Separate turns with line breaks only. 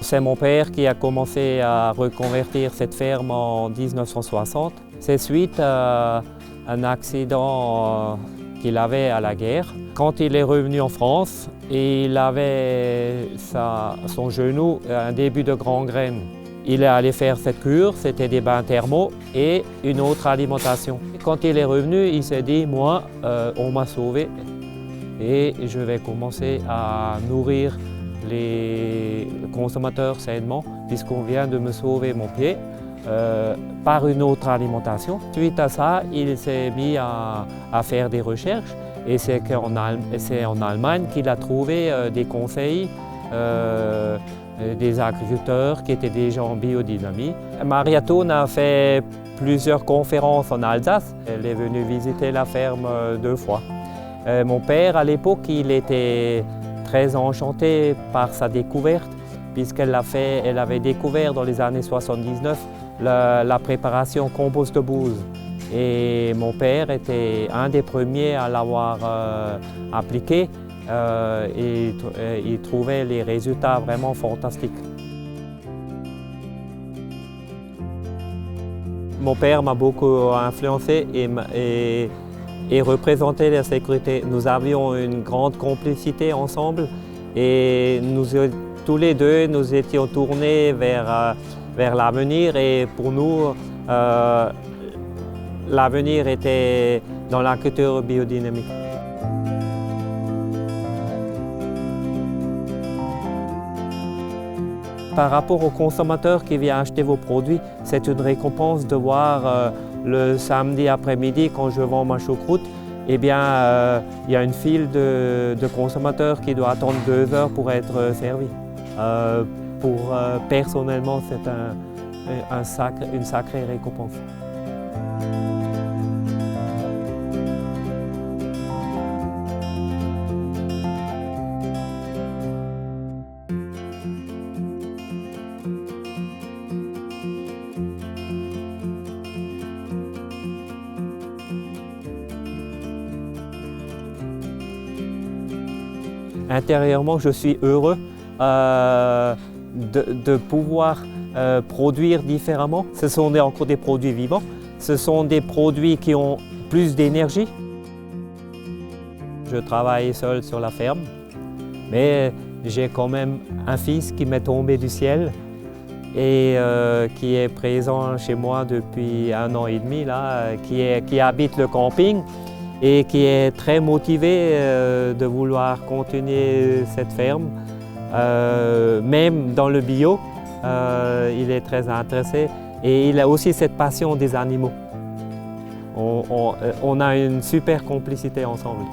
C'est mon père qui a commencé à reconvertir cette ferme en 1960. C'est suite à un accident qu'il avait à la guerre. Quand il est revenu en France, il avait son genou un début de gangrène. Il est allé faire cette cure, c'était des bains thermaux et une autre alimentation. Quand il est revenu, il s'est dit, moi, on m'a sauvé et je vais commencer à nourrir les consommateurs sainement puisqu'on vient de me sauver mon pied par une autre alimentation. Suite à ça, il s'est mis à faire des recherches et c'est en Allemagne qu'il a trouvé des conseils des agriculteurs qui étaient déjà en biodynamie. Maria Thun a fait plusieurs conférences en Alsace. Elle est venue visiter la ferme 2 fois. Mon père, à l'époque, il était très enchanté par sa découverte, puisqu'elle avait découvert dans les années 79 la préparation compost de bouse. Et mon père était un des premiers à l'avoir appliqué. Et il trouvait les résultats vraiment fantastiques. Mon père m'a beaucoup influencé et représenté la sécurité. Nous avions une grande complicité ensemble et tous les deux, nous étions tournés vers l'avenir et pour nous, l'avenir était dans l'agriculture biodynamique. Par rapport au consommateur qui vient acheter vos produits, c'est une récompense de voir le samedi après-midi quand je vends ma choucroute, eh bien, il y a une file de consommateurs qui doit attendre 2 heures pour être servi. Personnellement, c'est une sacrée récompense. Intérieurement, je suis heureux de pouvoir produire différemment. Ce sont encore des produits vivants. Ce sont des produits qui ont plus d'énergie. Je travaille seul sur la ferme, mais j'ai quand même un fils qui m'est tombé du ciel et qui est présent chez moi depuis 1 an et demi, là, qui habite le camping. Et qui est très motivé de vouloir continuer cette ferme. Même dans le bio, il est très intéressé et il a aussi cette passion des animaux. On a une super complicité ensemble.